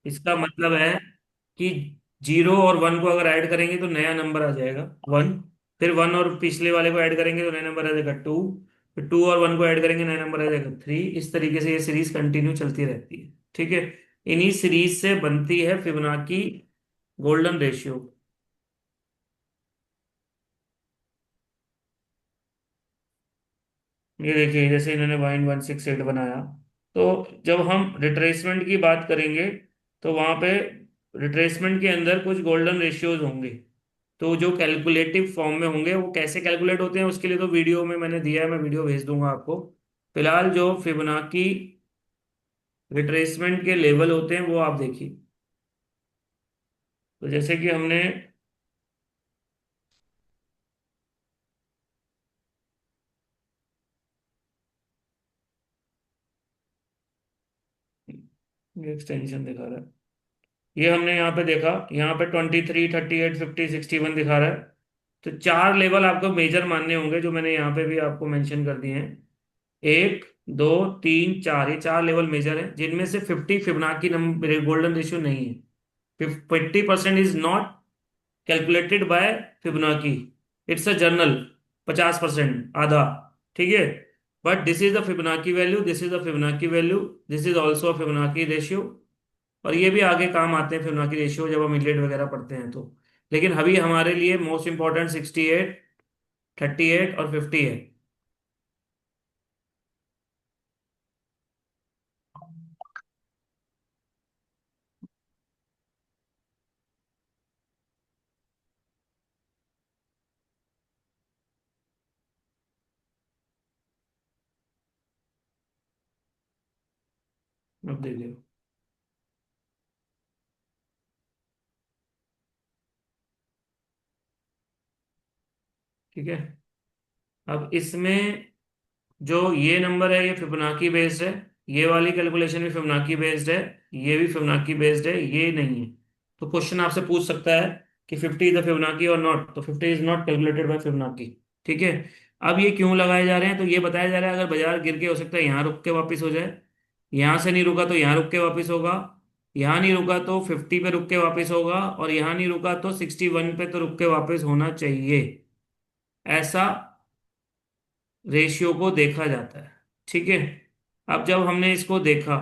इसका मतलब है कि 0 और 1 को अगर ऐड करेंगे तो नया नंबर आ जाएगा 1। फिर 1 और पिछले वाले को ऐड करेंगे तो नया नंबर आ जाएगा 2। फिर 2 और 1 को ऐड करेंगे नया नंबर आ जाएगा 3। इस तरीके से ये सीरीज कंटिन्यू चलती रहती है। ठीक है। इन्हीं सीरीज से बनती है फिबोनाची गोल्डन रेशियो। ये देखिए जैसे इन्होंने 1 1 6 8 बनाया। तो जब हम रिट्रेसमेंट की बात करेंगे तो वहां पे रिट्रेसमेंट के अंदर कुछ गोल्डन रेशियोज होंगे। तो जो कैलकुलेटिव फॉर्म में होंगे वो कैसे कैलकुलेट होते हैं उसके लिए तो वीडियो में मैंने दिया है, मैं वीडियो भेज दूंगा आपको। फिलहाल जो फिबोनाची रिट्रेसमेंट के लेवल होते हैं वो आप देखिए। तो जैसे कि हमने ये एक्सटेंशन दिखा रहा है, ये हमने यहाँ पे देखा, यहाँ पे 23 38 50 61 दिखा रहा है। तो चार लेवल आपको मेजर मानने होंगे जो मैंने यहाँ पे भी आपको मेंशन कर दिए हैं। 1 2 3 4, ये चार लेवल मेजर है जिनमें से 50 फिबोनाची नंबर गोल्डन रेशियो नहीं है। 50% is not calculated by Fibonacci, it's a journal. 50% आधा। ठीक है। But this is the Fibonacci value, this is the Fibonacci value, this is also a Fibonacci ratio. और ये भी आगे काम आते हैं फिबोनाची रेशियो जब हम इनलेट वगैरह पढ़ते हैं तो। लेकिन अभी हमारे लिए मोस्ट इंपॉर्टेंट 68 38 और 50 है। अब देखिए। ठीक है। अब इसमें जो ये नंबर है ये फिबोनाची बेस्ड है। ये वाली कैलकुलेशन भी फिबोनाची बेस्ड है। ये भी फिबोनाची बेस्ड है, ये नहीं है। तो क्वेश्चन आपसे पूछ सकता है कि 50 इज द फिबोनाची और नॉट, तो 50 is not calculated by Fibonacci. ठीक है। अब ये क्यों लगाए जा रहे हैं, तो ये बताया जा रहा है अगर बाजार गिर के हो सकता है यहाँ रुक के वापस हो जाए, यहाँ से नहीं रुका तो यहाँ रुक के वापस होगा, यहाँ नहीं रुका तो 50 पे रुक के वापस होगा, और यहाँ नहीं रुका तो 61 पे तो रुक के वापस होना चाहिए। ऐसा रेशियो को देखा जाता है। ठीक है। अब जब हमने इसको देखा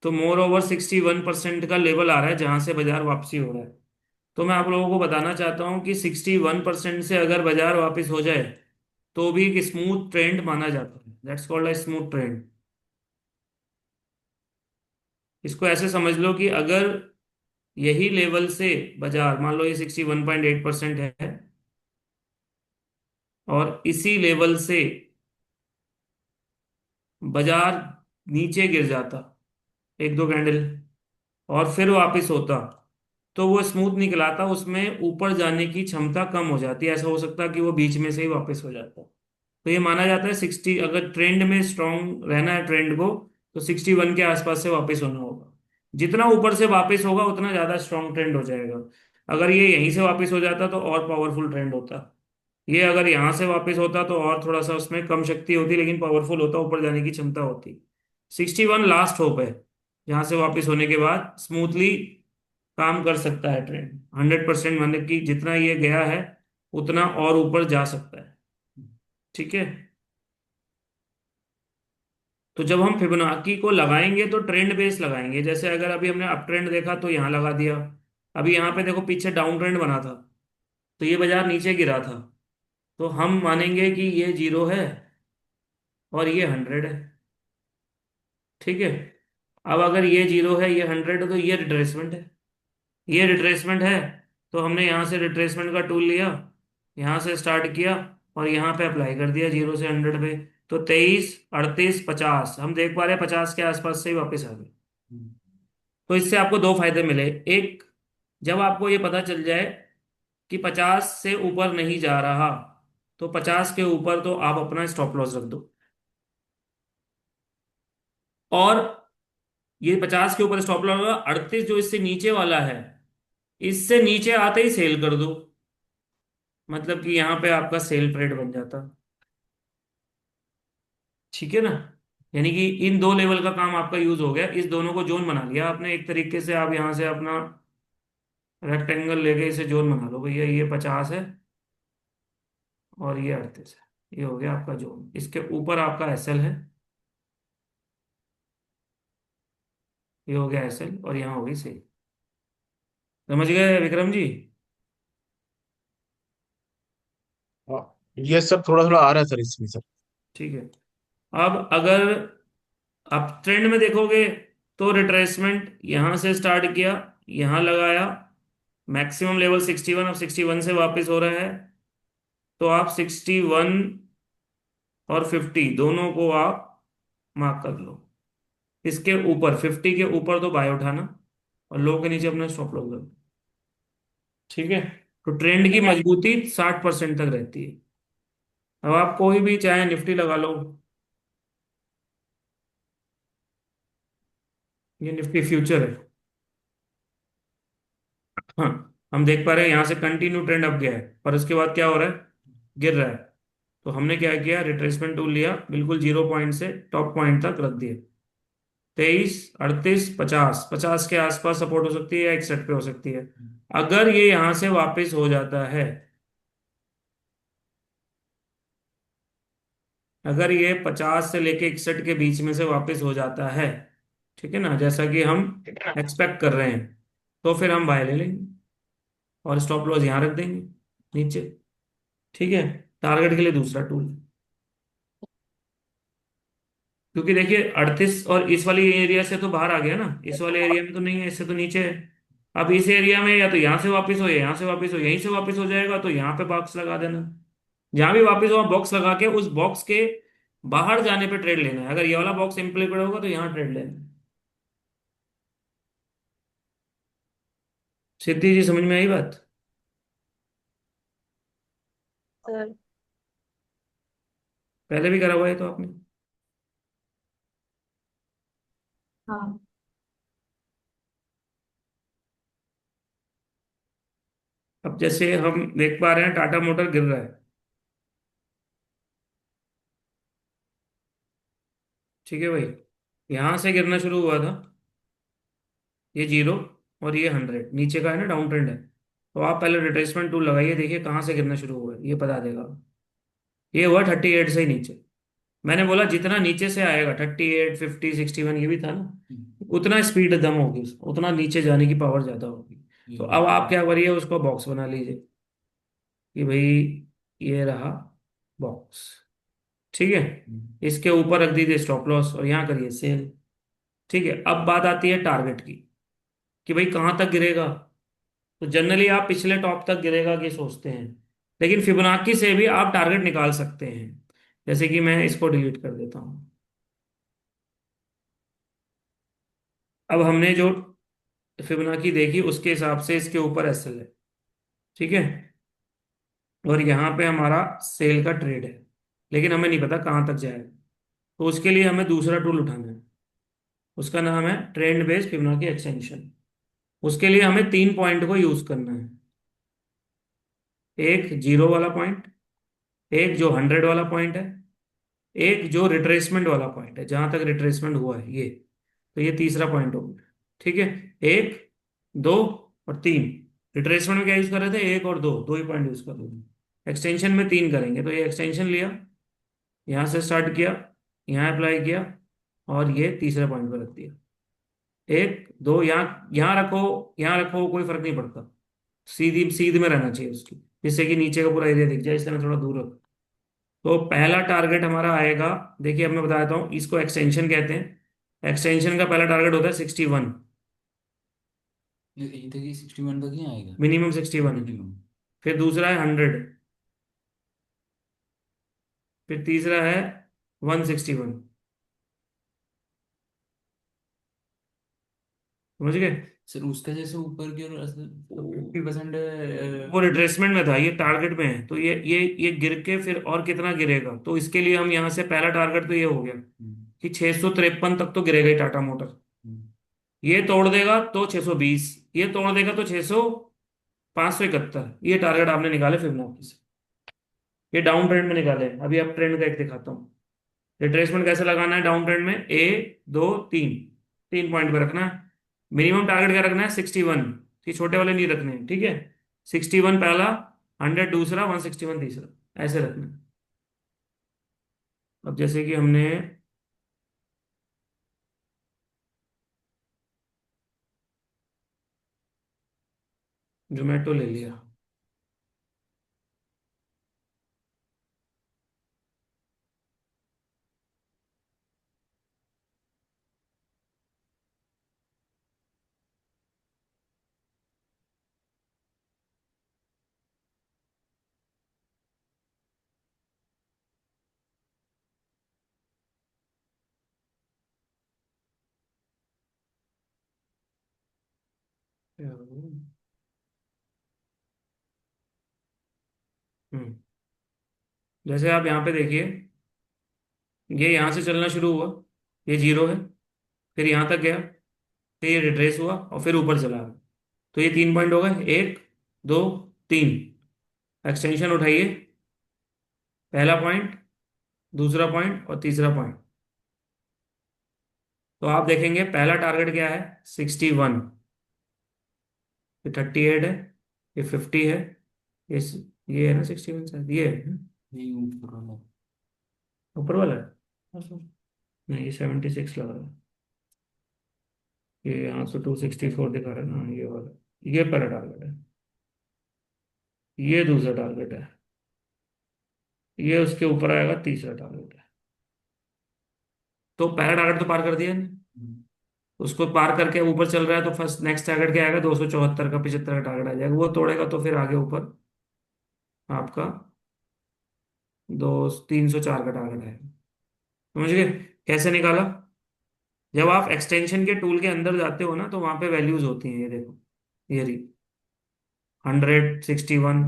तो मोर ओवर 61% का लेवल आ रहा है जहां से बाजार वापसी हो रहा है। तो मैं आप लोगों को बताना चाहता हूं कि 61% से अगर बाजार वापस हो जाए तो भी एक स्मूथ ट्रेंड माना जाता है, that's called a smooth trend. इसको ऐसे समझ लो कि अगर यही लेवल से बाजार, मान लो ये 61.8% है, और इसी लेवल से बाजार नीचे गिर जाता एक दो कैंडल और फिर वापस होता, तो वो स्मूथ निकलाता, उसमें ऊपर जाने की क्षमता कम हो जाती है। ऐसा हो सकता है कि वो बीच में से ही वापस हो जाता। तो ये माना जाता है 60, अगर ट्रेंड में स्ट्रांग रहना है ट्रेंड को, तो 61 के आसपास से वापस होना होगा। जितना ऊपर से वापस होगा उतना ज्यादा स्ट्रांग ट्रेंड हो जाएगा। अगर ये यहीं से वापस हो जाता तो और पावरफुल ट्रेंड होता। ये अगर यहाँ से वापस होता तो और थोड़ा सा उसमें कम शक्ति होती लेकिन पावरफुल होता, ऊपर जाने की क्षमता होती। 61 लास्ट होप है जहां से वापस होने के बाद स्मूथली काम कर सकता है ट्रेंड। 100% मतलब कि जितना ये गया है उतना और ऊपर जा सकता है। ठीक है। तो जब हम फिबोनाची को लगाएंगे तो ट्रेंड बेस लगाएंगे, जैसे अगर अभी हमने अप ट्रेंड देखा तो यहाँ लगा दिया। अभी यहाँ पे देखो पीछे डाउन ट्रेंड बना था तो ये बाजार नीचे गिरा था, तो हम मानेंगे कि ये 0 है और ये 100 है। ठीक है। अब अगर ये 0 है ये 100 है तो ये रिट्रेसमेंट है। ये रिट्रेसमेंट है तो हमने यहाँ से रिट्रेसमेंट का टूल लिया, यहाँ से स्टार्ट किया और यहाँ पे अप्लाई कर दिया 0 से 100 पे। तो 23 38 50 हम देख पा रहे हैं 50 के आसपास से ही वापस आ गए। तो इससे आपको दो फायदे मिले। एक, जब आपको ये पता चल जाए कि 50 से ऊपर नहीं जा रहा तो 50 के ऊपर तो आप अपना स्टॉप लॉस रख दो। और ये 50 के ऊपर स्टॉप लॉस होगा, 38 जो इससे नीचे वाला है इससे नीचे आते ही सेल कर दो, मतलब कि यहाँ पे आपका सेल ट्रेड बन जाता। ठीक है ना। यानी कि इन दो लेवल का काम आपका यूज हो गया, इस दोनों को जोन बना लिया आपने एक तरीके से। आप यहां से अपना रेक्टेंगल लेके इसे जोन बना लो भैया, ये 50 है और ये 38 है, ये हो गया आपका जोन। इसके ऊपर आपका एसएल है, ये हो गया एसएल, और यहाँ होगी सेल। समझ गए विक्रम जी? हाँ, ये सब थोड़ा थोड़ा आ रहा है सर इसमें सर। ठीक है। अब अगर आप ट्रेंड में देखोगे तो रिट्रेसमेंट यहां से स्टार्ट किया, यहां लगाया, मैक्सिमम लेवल 61, अब 61 से वापस हो रहा है, तो आप 61 और 50 दोनों को आप मार्क कर लो। इसके ऊपर 50 के ऊपर तो बाय उठाना, और लो के नीचे अपना स्टॉप लॉस कर दो। ठीक है। तो ट्रेंड की मजबूती 60% तक रहती है। अब आप कोई भी चाहे निफ्टी लगा लो, ये निफ्टी फ्यूचर है। हाँ, हम देख पा रहे हैं यहाँ से कंटिन्यू ट्रेंड अप गया है, पर उसके बाद क्या हो रहा है, गिर रहा है। तो हमने क्या किया, रिट्रेसमेंट टूल लिया, बिल्कुल 0 पॉइंट से टॉप पॉइंट तक रख दिए। 23, 38, 50, 50 के आसपास सपोर्ट हो सकती है या 61 पे हो सकती है। अगर ये यहां से वापस हो जाता है, अगर ये 50 से लेके 61 के बीच में से वापस हो जाता है, ठीक है ना, जैसा कि हम एक्सपेक्ट कर रहे हैं, तो फिर हम बाय ले लेंगे और स्टॉप लॉस यहां रख देंगे नीचे। ठीक है। टारगेट के लिए दूसरा टूल, क्योंकि देखिए 38 और इस वाली एरिया से तो बाहर आ गया ना, इस वाले एरिया में तो नहीं है, इससे तो नीचे है। अब इस एरिया में या तो यहां से वापस हो या यहां से वापस हो, यहीं से वापस हो जाएगा तो यहाँ पे बॉक्स लगा देना। जहां भी वापस हो बॉक्स लगा के उस बॉक्स के बाहर जाने पे ट्रेड लेना है। अगर ये वाला बॉक्स इम्प्लीमेंट होगा तो यहाँ ट्रेड लेना है। सिद्धि जी समझ में आई बात? सर। पहले भी करा हुआ है तो आपने। हाँ। अब जैसे हम देख पा रहे हैं टाटा मोटर गिर रहा है, ठीक है भाई, यहां से गिरना शुरू हुआ था, ये 0 और ये 100 नीचे का है ना, डाउन ट्रेंड है। तो आप पहले रिट्रेसमेंट टूल लगाइए, देखिए कहाँ से गिरना शुरू हुआ है, ये बता देगा। ये हुआ 38 से ही नीचे। मैंने बोला जितना नीचे से आएगा, 38, 50, 61 ये भी था ना, उतना स्पीड दम होगी उसका, उतना नीचे जाने की पावर ज्यादा होगी। तो अब आप क्या करिए, उसको बॉक्स बना लीजिए कि भाई ये रहा बॉक्स। ठीक है। इसके ऊपर रख दीजिए स्टॉप लॉस और यहाँ करिए सेल। ठीक है। अब बात आती है टारगेट की, कि भाई कहाँ तक गिरेगा। तो जनरली आप पिछले टॉप तक गिरेगा कि सोचते हैं, लेकिन फिबोनाची से भी आप टारगेट निकाल सकते हैं। जैसे कि मैं इसको डिलीट कर देता हूं। अब हमने जो फिबोनाची देखी उसके हिसाब से इसके ऊपर एसएल है, ठीक है, और यहाँ पे हमारा सेल का ट्रेड है, लेकिन हमें नहीं पता कहाँ तक जाएगा। तो उसके लिए हमें दूसरा टूल उठाना है, उसका नाम है ट्रेंड बेस्ड फिबोनाची एक्सटेंशन। उसके लिए हमें 3 पॉइंट को यूज करना है। एक 0 वाला पॉइंट, एक जो 100 वाला पॉइंट है, एक जो रिट्रेसमेंट वाला पॉइंट है, जहां तक रिट्रेसमेंट हुआ है ये। तो ये तीसरा पॉइंट हो गया। ठीक है। एक, दो और तीन। रिट्रेसमेंट में क्या यूज कर रहे थे, एक और दो, दो ही पॉइंट यूज कर रहे थे। एक्सटेंशन में तीन करेंगे, तो ये एक्सटेंशन लिया, यहां से स्टार्ट किया, यहाँ अप्लाई किया, और ये तीसरे पॉइंट पर रख दिया। एक, दो, यहाँ यहाँ रखो, यहाँ रखो, कोई फर्क नहीं पड़ता, सीधी सीध में रहना चाहिए उसकी, जिससे कि नीचे का पूरा एरिया दिख जाए, इसलिए मैं थोड़ा दूर रखूँ। तो पहला टारगेट हमारा आएगा, देखिए अब मैं बता देता हूँ, इसको एक्सटेंशन कहते हैं। एक्सटेंशन का पहला टारगेट होता है 61, ये तक ये 61 तक ही आएगा। मिनिमम 61 है। मिनिमम। फिर दूसरा है 100, फिर तीसरा है 161। समझ गए? सर उसका जैसे ऊपर की ओर 50%। वो रिट्रेसमेंट में था, ये टारगेट में है, तो ये गिर के फिर और कितना गिरेगा, तो इसके लिए हम यहाँ से पहला टारगेट तो ये हो गया कि 653 तक तो गिरेगा ही टाटा मोटर। ये तोड़ देगा तो 620, ये तोड़ देगा तो 600, 571, ये टारगेट आपने निकाले फिबोनाची से। ये डाउन ट्रेंड में निकाले। अभी अप ट्रेंड का एक दिखाता हूँ। रिट्रेसमेंट कैसे लगाना है डाउन ट्रेंड में? ए, दो, तीन, 3 पॉइंट पे रखना है। मिनिमम टारगेट क्या रखना है? 61। ये छोटे वाले नहीं रखने हैं, ठीक है। 61 पहला, 100 दूसरा, 161 तीसरा, ऐसे रखना है। अब जैसे कि हमने जोमेटो ले लिया। हम्म जैसे आप यहाँ पे देखिए, ये यहाँ से चलना शुरू हुआ, ये जीरो है, फिर यहाँ तक गया, फिर ये रिट्रेस हुआ और फिर ऊपर चला गया। तो ये 3 पॉइंट हो गए, एक, दो, तीन। एक्सटेंशन उठाइए, पहला पॉइंट, दूसरा पॉइंट और तीसरा पॉइंट। तो आप देखेंगे पहला टारगेट क्या है? 61। ये 38 है, ये 50 है, ये ये है ना 61, शायद ये है। यही ऊपर वाला। ऊपर वाला है? नहीं, ये 76 लग रहा है। ये यहाँ से 264 दिखा रहा है ना, ये वाला। ये पहला टारगेट है, ये दूसरा टारगेट है, ये उसके ऊपर आएगा, तीसरा टारगेट है। तो पहला टारगेट तो पार कर दिया ने, उसको पार करके ऊपर चल रहा है, तो फर्स्ट नेक्स्ट टारगेट क्या आएगा? 274 का, 75 का टारगेट आ जाएगा। वो तोड़ेगा तो फिर आगे ऊपर आपका दो 304 का टारगेट आएगा। समझ गए कैसे निकाला? जब आप एक्सटेंशन के टूल के अंदर जाते हो ना, तो वहां पे वैल्यूज होती हैं, ये देखो, ये रही 161।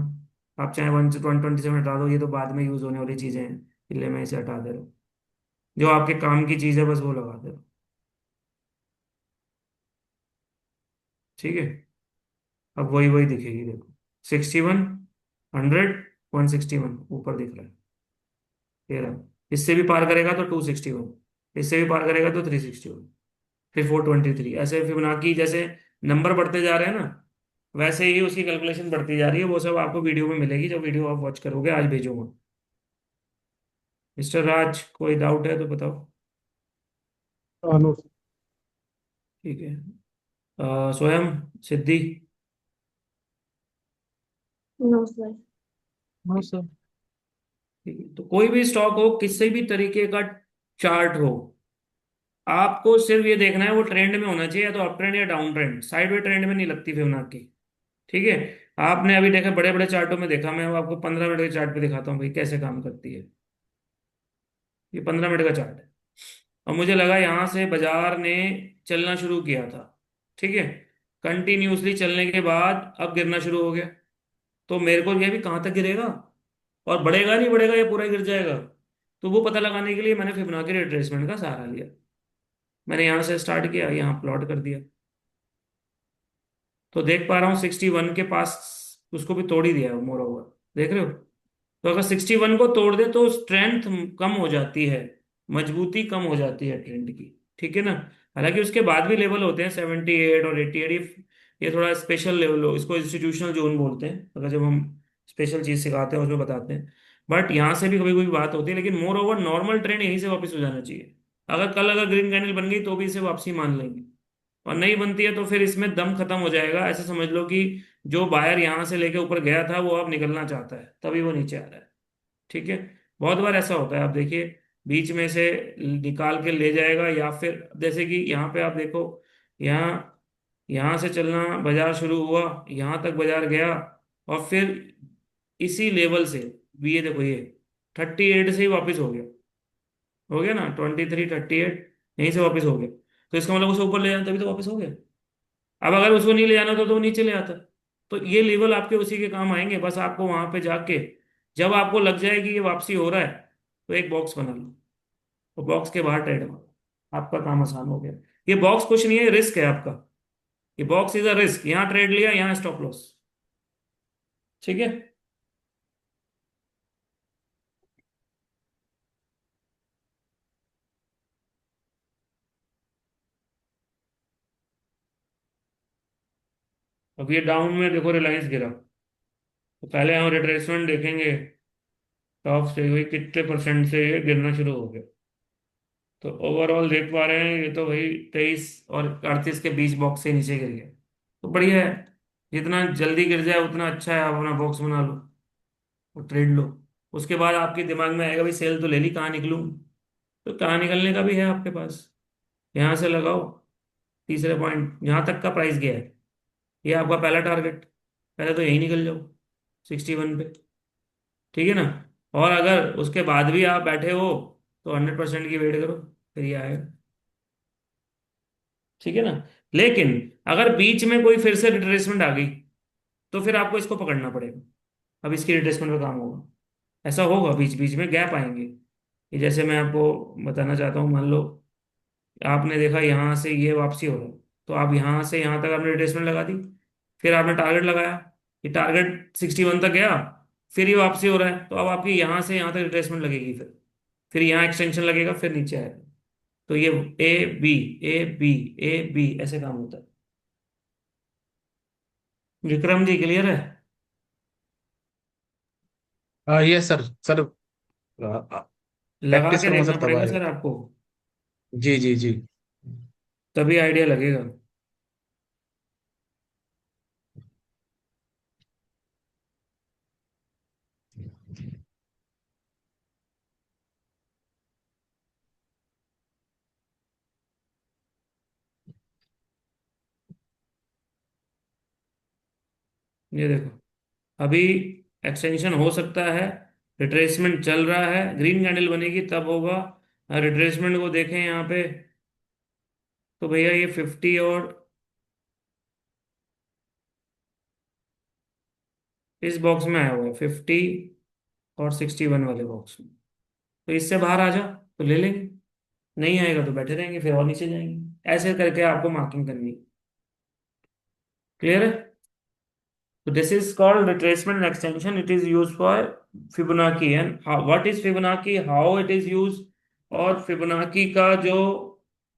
आप चाहे 127 हटा दो, ये तो बाद में यूज होने वाली चीजें हैं, इसलिए मैं इसे हटा दे रहा हूँ। जो आपके काम की चीज है बस वो लगा दे रहा हूँ, ठीक है। अब वही वही दिखेगी, देखो, 61, 100, 161 ऊपर दिख रहा है, ये रहा। इससे भी पार करेगा तो 261, इससे भी पार करेगा तो 361, फिर 423। ऐसे फिबोनाची जैसे नंबर बढ़ते जा रहे हैं ना, वैसे ही उसकी कैलकुलेशन बढ़ती जा रही है। वो सब आपको वीडियो में मिलेगी, जब वीडियो आप वॉच करोगे, आज भेजूंगा। मिस्टर राज, कोई डाउट है तो बताओ। नो। ठीक है। Swayam, Siddhi. No sir. No sir. ठीक है। तो कोई भी स्टॉक हो, किसी भी तरीके का चार्ट हो, आपको सिर्फ ये देखना है वो ट्रेंड में होना चाहिए, या तो अप ट्रेंड या डाउन ट्रेंड। साइडवे ट्रेंड में नहीं लगती फिबोनाची, ठीक है। आपने अभी देखा बड़े बड़े चार्टों में देखा, मैं वो आपको 15 मिनट के चार्ट पे दिखाता हूँ भाई कैसे काम करती है। ये 15 मिनट का चार्ट है, और मुझे लगा यहां से बाजार ने चलना शुरू किया था, ठीक है। कंटिन्यूसली चलने के बाद अब गिरना शुरू हो गया। तो मेरे को ये भी कहाँ तक गिरेगा, और बढ़ेगा नहीं बढ़ेगा या पूरा गिर जाएगा। तो वो पता लगाने के लिए मैंने फिबोनाची रिट्रेसमेंट का सहारा लिया। मैंने यहाँ से स्टार्ट किया, यहाँ प्लॉट कर दिया। तो देख पा रहा हूँ 61 के पास उसको भी तोड़ ही दिया मोर ओवर, देख रहे हो। तो अगर 61 को तोड़ दे तो स्ट्रेंथ कम हो जाती है, मजबूती कम हो जाती है ट्रेंड की, ठीक है ना। हालांकि उसके बाद भी लेवल होते हैं 78 और 88। ये थोड़ा स्पेशल लेवल हो, इसको इंस्टीट्यूशनल जोन बोलते हैं, अगर जब हम स्पेशल चीज सिखाते हैं उसमें बताते हैं। बट यहाँ से भी कभी कभी बात होती है, लेकिन मोर ओवर नॉर्मल ट्रेंड यहीं से वापस हो जाना चाहिए। अगर कल अगर ग्रीन कैंडल बन गई तो भी इसे वापसी मान लेंगे, और नहीं बनती है तो फिर इसमें दम खत्म हो जाएगा। ऐसे समझ लो कि जो बायर यहां से लेके ऊपर गया था वो अब निकलना चाहता है, तभी वो नीचे आ रहा है, ठीक है। बहुत बार ऐसा होता है, आप देखिए, बीच में से निकाल के ले जाएगा, या फिर जैसे कि यहाँ पे आप देखो, यहाँ यहाँ से चलना बाजार शुरू हुआ, यहाँ तक बाजार गया, और फिर इसी लेवल से भी ये देखो, ये 38 से ही वापस हो गया ना, 23, 38, यहीं से वापस हो गया। तो इसका मतलब उसे ऊपर ले जाना, तभी तो वापस हो गया। अब अगर उसको नहीं ले जाना होता तो वो नीचे ले आता। तो ये लेवल आपके उसी के काम आएंगे, बस आपको वहां पे जाके जब आपको लग जाए कि ये वापसी हो रहा है, तो एक बॉक्स बना लो, और बॉक्स के बाहर ट्रेड मारो, आपका काम आसान हो गया। ये बॉक्स कुछ नहीं है, रिस्क है आपका। ये बॉक्स इज अ रिस्क, यहाँ ट्रेड लिया, यहाँ स्टॉप लॉस, ठीक है। अब ये डाउन में देखो रिलायंस गिरा, तो पहले हम रिट्रेसमेंट देखेंगे टॉप से, वही कितने परसेंट से ये गिरना शुरू हो गया। तो ओवरऑल देख पा रहे हैं ये तो भाई 23 और 38 के बीच बॉक्स से नीचे गिर गया। तो बढ़िया है, जितना जल्दी गिर जाए उतना अच्छा है, आप अपना बॉक्स बना लो और ट्रेड लो। उसके बाद आपके दिमाग में आएगा भाई सेल तो ले ली, कहाँ निकलूं? तो कहाँ निकलने का भी है आपके पास, यहाँ से लगाओ तीसरे पॉइंट जहाँ तक का प्राइस गया है, ये आपका पहला टारगेट। पहले तो यही निकल जाओ 61 पे, ठीक है ना। और अगर उसके बाद भी आप बैठे हो तो 100% की वेट करो, फिर ये आएगा, ठीक है ना। लेकिन अगर बीच में कोई फिर से रिट्रेसमेंट आ गई तो फिर आपको इसको पकड़ना पड़ेगा, अब इसकी रिट्रेसमेंट पे काम होगा। ऐसा होगा, बीच बीच में गैप आएंगे। ये जैसे मैं आपको बताना चाहता हूँ, मान लो आपने देखा यहाँ से ये वापसी हो रहा है, तो आप यहाँ से यहाँ तक आपने रिट्रेसमेंट लगा दी, फिर आपने टारगेट लगाया, ये टारगेट 61 तक गया, फिर ये वापसी हो रहा है, तो अब आपकी यहाँ से यहाँ तक रिट्रेसमेंट लगेगी, फिर यहाँ एक्सटेंशन लगेगा, फिर नीचे आएगा। तो ये A B, A B, A B ऐसे काम होता है। विक्रम जी क्लियर है? ये सर सर, लगा प्रैक्टिस के करूंगा देखना सर तब पड़ेगा आएगा। सर आपको, जी जी जी। तभी आइडिया लगेगा। ये देखो, अभी एक्सटेंशन हो सकता है, रिट्रेसमेंट चल रहा है, ग्रीन कैंडल बनेगी तब होगा। रिट्रेसमेंट को देखें यहाँ पे, तो भैया ये 50 और इस बॉक्स में आया हुआ है, 50 और 61 वाले बॉक्स में। तो इससे बाहर आ जा तो ले लेंगे, नहीं आएगा तो बैठे रहेंगे, फिर और नीचे जाएंगे, ऐसे करके आपको मार्किंग करनी है। क्लियर है? So this is called retracement and extension. It is used for Fibonacci. And what is Fibonacci? How it is used? और फिबोनाकी का जो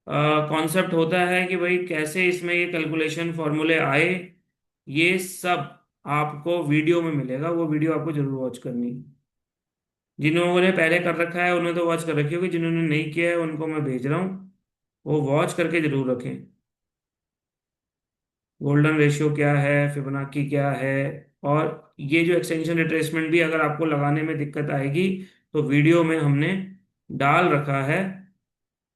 कॉन्सेप्ट होता है कि भाई कैसे इसमें ये कैलकुलेशन फॉर्मूले आए, ये सब आपको वीडियो में मिलेगा। वो वीडियो आपको जरूर वॉच करनी है। जिन लोगों ने पहले कर रखा है उन्होंने तो वॉच कर रखी होगी, जिन्होंने नहीं किया है उनको मैं भेज रहा हूँ, वो वॉच करके जरूर रखें। गोल्डन रेशियो क्या है, फिबोनाची क्या है, और ये जो एक्सटेंशन रिट्रेसमेंट भी अगर आपको लगाने में दिक्कत आएगी तो वीडियो में हमने डाल रखा है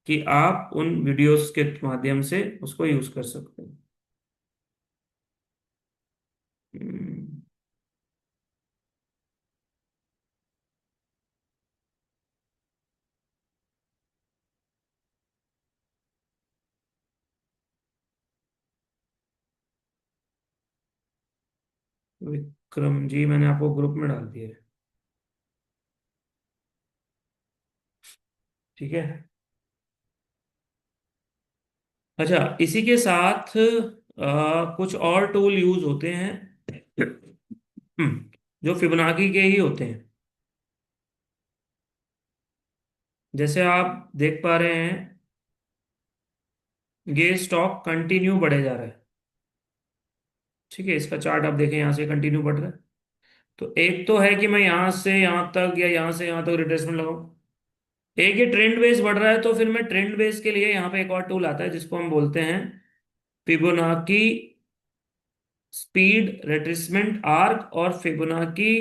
कि आप उन वीडियोस के माध्यम से उसको यूज कर सकते हैं। हम्म, विक्रम जी मैंने आपको ग्रुप में डाल दिया है, ठीक है। अच्छा, इसी के साथ कुछ और टूल यूज होते हैं जो फिबोनाची के ही होते हैं। जैसे आप देख पा रहे हैं, ये स्टॉक कंटिन्यू बढ़े जा रहा है, ठीक है। इसका चार्ट आप देखें, यहाँ से कंटिन्यू बढ़ रहा है। तो एक तो है कि मैं यहाँ से यहाँ तक या यहाँ से यहाँ तक रिट्रेसमेंट लगाऊं, एक ये ट्रेंड बेस बढ़ रहा है, तो फिर मैं ट्रेंड बेस के लिए यहाँ पे एक और टूल आता है जिसको हम बोलते हैं फिबोनाची स्पीड रिट्रेसमेंट आर्क, और फिबोनाची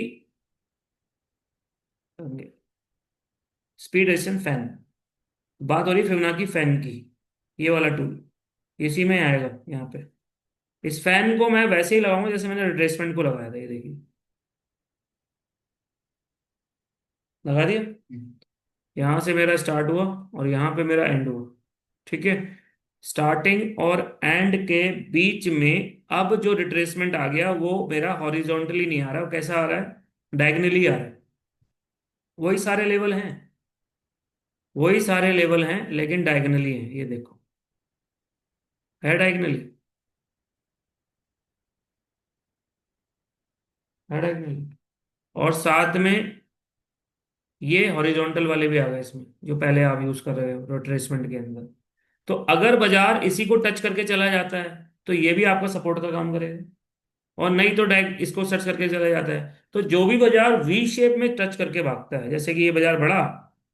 स्पीड रेजिस्टेंस फैन। बात हो रही फिबोनाची फैन की, ये वाला टूल इसी में आएगा यहाँ पे। इस फैन को मैं वैसे ही लगाऊंगा जैसे मैंने रिट्रेसमेंट को लगाया था, ये देखिए लगा दिया। यहां से मेरा स्टार्ट हुआ और यहाँ पे मेरा एंड हुआ, ठीक है। स्टार्टिंग और एंड के बीच में अब जो रिट्रेसमेंट आ गया वो मेरा हॉरिजॉन्टली नहीं आ रहा, वो कैसा आ रहा है, डायगनली आ रहा है। वही सारे लेवल हैं, वही सारे लेवल हैं, लेकिन डायगनली हैं, ये देखो है डायगनली, है डायगनली। और साथ में ये हॉरिजॉन्टल वाले भी आ गए इसमें, जो पहले आप यूज कर रहे हो रिट्रेसमेंट के अंदर। तो अगर बाजार इसी को टच करके चला जाता है तो ये भी आपका सपोर्ट का काम करेगा। और नहीं तो डायरेक्ट इसको सर्च करके चला जाता है। तो जो भी बाजार वी शेप में टच करके भागता है, जैसे कि ये बाजार बढ़ा,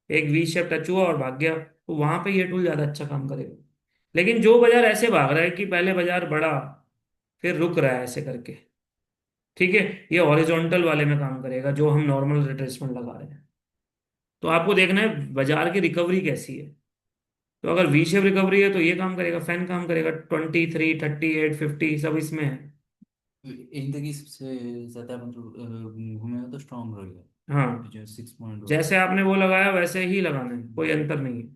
एक वी शेप टच हुआ और भाग गया, तो वहां पे ये टूल ज्यादा अच्छा काम करेगा। लेकिन जो बाजार ऐसे भाग रहा है कि पहले बाजार बढ़ा फिर रुक रहा है ऐसे करके, ठीक है, ये हॉरिजॉन्टल वाले में काम करेगा जो हम नॉर्मल रिट्रेसमेंट लगा रहे हैं। तो आपको देखना है बाजार की रिकवरी कैसी है। तो अगर वी शेप रिकवरी है तो ये काम करेगा, फैन काम करेगा, 23, 38, 50 सब इसमें है। एक तक ही सबसे ज्यादा मतलब घूमेगा तो स्ट्रांग रहेगा, हाँ, जो 6 पॉइंट होता है। जैसे आपने वो लगाया वैसे ही लगाना है, कोई अंतर नहीं है।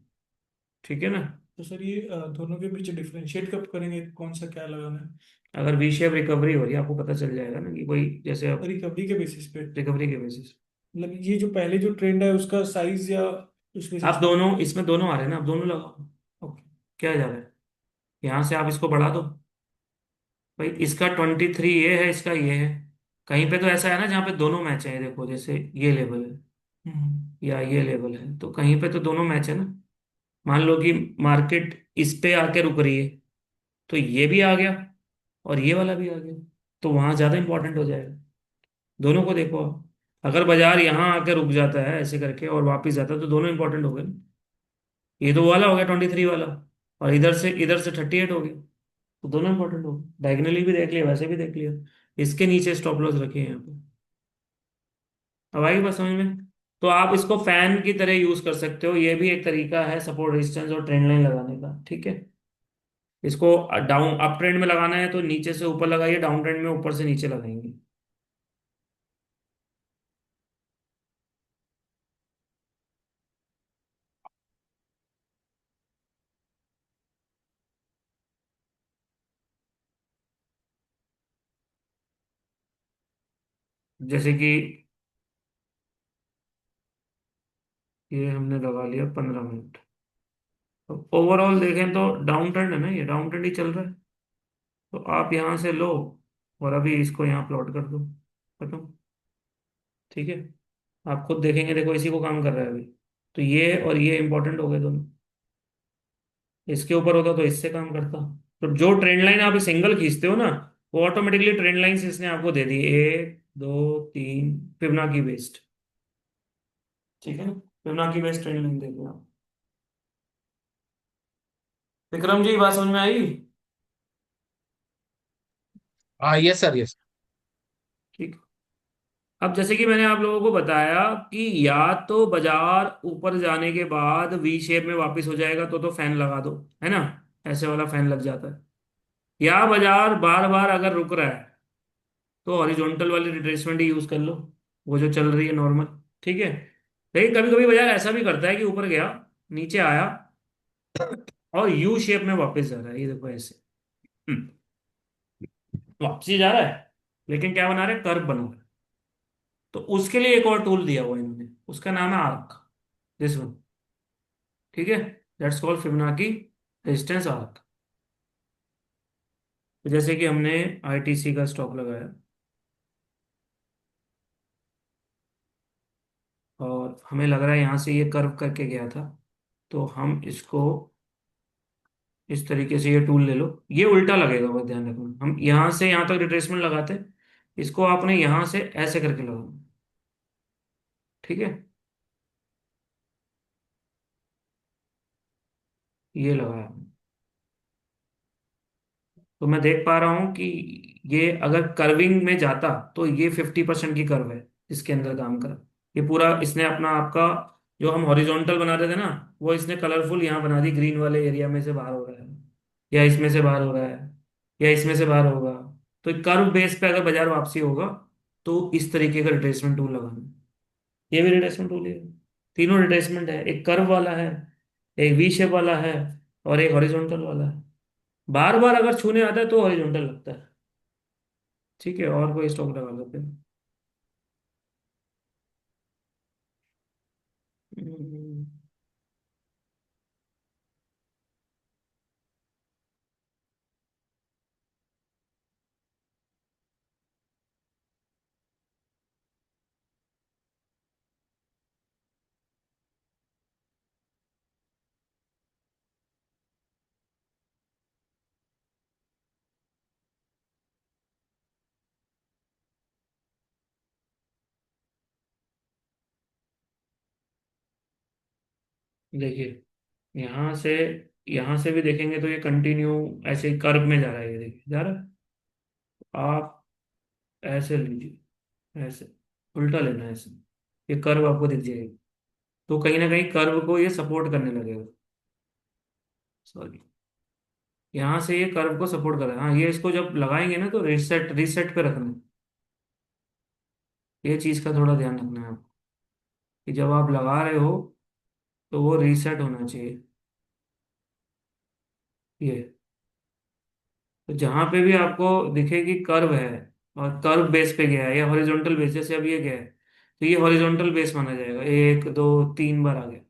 ठीक है ना। तो सर ये दोनों के बीच डिफरेंशिएट कब करेंगे, कौन सा क्या लगाना है? अगर वी शेप रिकवरी हो रही है आपको पता चल जाएगा ना कि कोई जैसे अब रिकवरी के बेसिस पे, रिकवरी के बेसिस। मतलब ये जो पहले जो ट्रेंड है उसका साइज या उस आप बेसिस पे? दोनों इसमें दोनों आ रहे हैं ना, आप दोनों लगाओ। ओके। क्या जा रहा है, यहाँ से आप इसको बढ़ा दो। भाई इसका 23 ये है, इसका ये है। कहीं पे तो ऐसा है ना जहाँ पे दोनों मैच है, देखो जैसे ये लेवल है हम्म। या ये लेवल है, तो कहीं पे तो दोनों मैच है ना। मान लो कि मार्केट इस पे आके रुक रही है, तो ये भी आ गया और ये वाला भी आ गया, तो वहां ज्यादा इंपॉर्टेंट हो जाएगा। दोनों को देखो आप। अगर बाजार यहाँ आके रुक जाता है ऐसे करके और वापस जाता है तो दोनों इंपॉर्टेंट हो गए ना। ये तो वाला हो गया 23 वाला, और इधर से 38 हो गया, तो दोनों इंपॉर्टेंट हो गए। डायगनली भी देख लिया, वैसे भी देख लिया। इसके नीचे स्टॉप लॉस रखे हैं यहाँ पे। अब आएगी बात समझ में। तो आप इसको फैन की तरह यूज कर सकते हो, ये भी एक तरीका है सपोर्ट रेजिस्टेंस और ट्रेंड लाइन लगाने का, ठीक है। इसको डाउन अप ट्रेंड में लगाना है तो नीचे से ऊपर लगाइए, डाउन ट्रेंड में ऊपर से नीचे लगाएंगे। जैसे कि ये हमने लगा लिया 15 मिनट। तो ओवरऑल देखें तो डाउन ट्रेंड है ना, ये डाउन ट्रेंड ही चल रहा है। तो आप यहाँ से लो और अभी इसको यहाँ प्लॉट कर दो, खत्म। ठीक है, आप खुद देखेंगे, देखो इसी को काम कर रहा है अभी। तो ये और ये इंपॉर्टेंट हो गए दोनों। इसके ऊपर होता तो इससे काम करता। तो जो ट्रेंड लाइन आप सिंगल खींचते हो ना, वो ऑटोमेटिकली ट्रेंड लाइंस इसने आपको दे दी, 1, 2, 3 फिबोनाची बेस्ड। ठीक है ना, फिबोनाची बेस्ड ट्रेंड लाइन दे दी आप। विक्रम जी बात समझ में आई। हाँ, यस सर, यस। ठीक। अब जैसे कि मैंने आप लोगों को बताया कि या तो बाजार ऊपर जाने के बाद वी शेप में वापस हो जाएगा तो फैन लगा दो, है ना, ऐसे वाला फैन लग जाता है। या बाजार बार बार अगर रुक रहा है तो हॉरिजॉन्टल वाली रिट्रेसमेंट ही यूज कर लो, वो जो चल रही है नॉर्मल। ठीक है। लेकिन कभी कभी बाजार ऐसा भी करता है कि ऊपर गया, नीचे आया और यू शेप में वापस जा रहा है, ये देखो ऐसे। हम्म, वापसी जा रहा है लेकिन क्या बना रहा है, कर्व बना रहा है। तो उसके लिए एक और टूल दिया हुआ है इन्होंने, उसका नाम है आर्क, दिस वन। ठीक है, that's called Fibonacci resistance arc. तो जैसे कि हमने आईटीसी का स्टॉक लगाया और हमें लग रहा है यहाँ से ये कर्व करके गया था, तो हम इसको इस तरीके से, ये टूल ले लो, ये उल्टा लगेगा, बस ध्यान रखना। हम यहाँ से यहाँ तक रिट्रेसमेंट लगाते हैं, इसको आपने यहाँ से ऐसे करके लगाना। ठीक है, ये लगाया हमने। तो मैं देख पा रहा हूँ कि ये अगर कर्विंग में जाता तो ये 50% की कर्व है इसके अंदर काम कर। ये पूरा इसने अपना आपका जो हम हॉरिजॉन्टल बना रहे थे ना, वो इसने कलरफुल यहाँ बना दी, ग्रीन वाले एरिया में से बाहर हो रहा है, या इसमें से बाहर हो रहा है, या इसमें से बाहर होगा। तो कर्व बेस पे अगर बाजार वापसी होगा तो इस तरीके का रिट्रेसमेंट टूल लगाना। ये भी रिट्रेसमेंट टूल है। तीनों रिट्रेसमेंट है, एक कर्व वाला है, एक वी शेप वाला है, और एक हॉरिजॉन्टल वाला है। बार बार अगर छूने आता है तो हॉरिजॉन्टल लगता है। ठीक है, और कोई स्टॉक लगा लेते हैं। हम्म, देखिए यहाँ से भी देखेंगे तो ये कंटिन्यू ऐसे ही कर्व में जा रहा है, ये देखिए जा रहा है। आप ऐसे लीजिए, ऐसे उल्टा लेना है ऐसे, ये कर्व आपको दिख जाएगा। तो कहीं ना कहीं कर्व को ये सपोर्ट करने लगेगा। सॉरी, यहाँ से ये कर्व को सपोर्ट कर रहा है। हाँ, ये इसको जब लगाएंगे ना तो रीसेट रीसेट पे रखना है। ये चीज़ का थोड़ा ध्यान रखना है आपको कि जब आप लगा रहे हो तो वो रीसेट होना चाहिए। ये तो जहां पे भी आपको दिखे कि कर्व है और कर्व बेस पे गया है या हॉरिजॉन्टल बेस, जैसे अब ये गया है तो ये हॉरिजॉन्टल बेस माना जाएगा, एक दो तीन बार आ गया।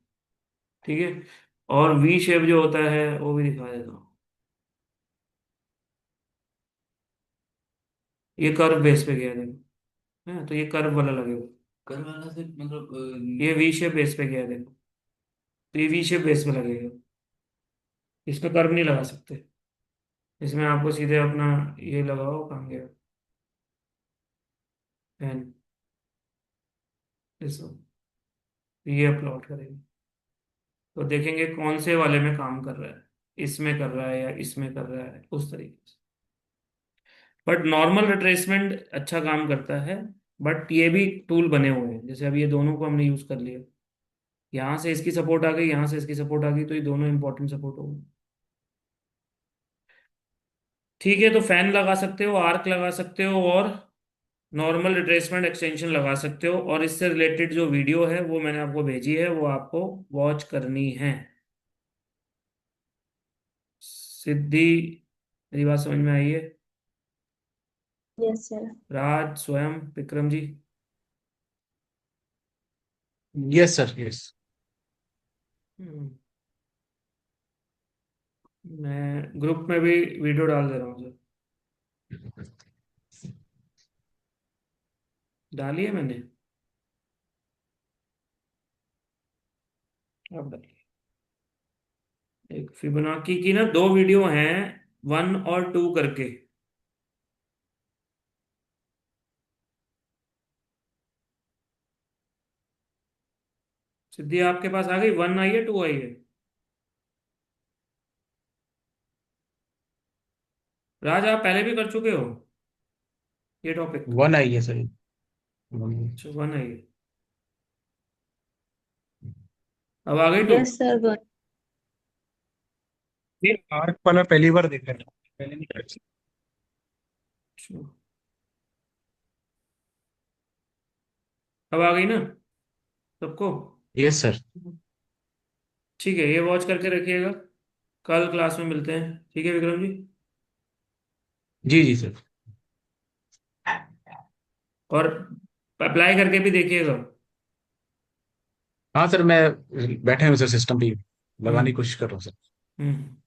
ठीक है। और वी शेप जो होता है वो भी दिखा देता हूँ। ये कर्व बेस पे गया है, देखो। है तो ये कर्व वाला लगेगा। कर वाला से मतलब ये वी शेप बेस पे गया है, देखो। तो ये वी शेप बेस पे लगेगा। इसमें कर्व नहीं लगा सकते। इसमें आपको सीधे अपना ये लगाओ, कहाँ गया पेन, इस ये अपलोड करेंगे तो देखेंगे कौन से वाले में काम कर रहा है, इसमें कर रहा है या इसमें कर रहा है, उस तरीके से। बट नॉर्मल रिट्रेसमेंट अच्छा काम करता है। बट ये भी टूल बने हुए हैं, जैसे अब ये दोनों को हमने यूज कर लिया। यहाँ से इसकी सपोर्ट आ गई, यहाँ से इसकी सपोर्ट आ गई, तो ये दोनों इंपॉर्टेंट सपोर्ट हो गए। ठीक है, तो फैन लगा सकते हो, आर्क लगा सकते हो, और नॉर्मल रिट्रेसमेंट एक्सटेंशन लगा सकते हो। और इससे रिलेटेड जो वीडियो है वो मैंने आपको भेजी है, वो आपको वॉच करनी है। सिद्धि, मेरी बात समझ में आई है? Yes sir. Raj, Swayam, Vikram ji. Yes sir, yes. हम्म, मैं ग्रुप में भी वीडियो डाल दे रहा हूँ सर। डाली है मैंने, अब डाली। एक फिबोनाची की ना दो वीडियो हैं, 1 और 2 करके। सिद्धि आपके पास आ गई, 1 आई है, 2 आई है? राज आप पहले भी कर चुके हो ये टॉपिक? 1 आई है सर। अच्छा, 1 आई है। अब आ गई 2? Yes sir one. नहीं, आर्क वाला पहली बार देखा था, पहले नहीं कर। अच्छा, अब आ गई ना सबको? Yes sir. ठीक है, ये वॉच करके रखिएगा। कल क्लास में मिलते हैं, ठीक है विक्रम जी? जी जी सर। और अप्लाई करके भी देखिएगा। हाँ सर, मैं बैठे हुए सर सिस्टम पे ही लगाने की हम्म। कोशिश कर रहा हूँ सर। हम्म।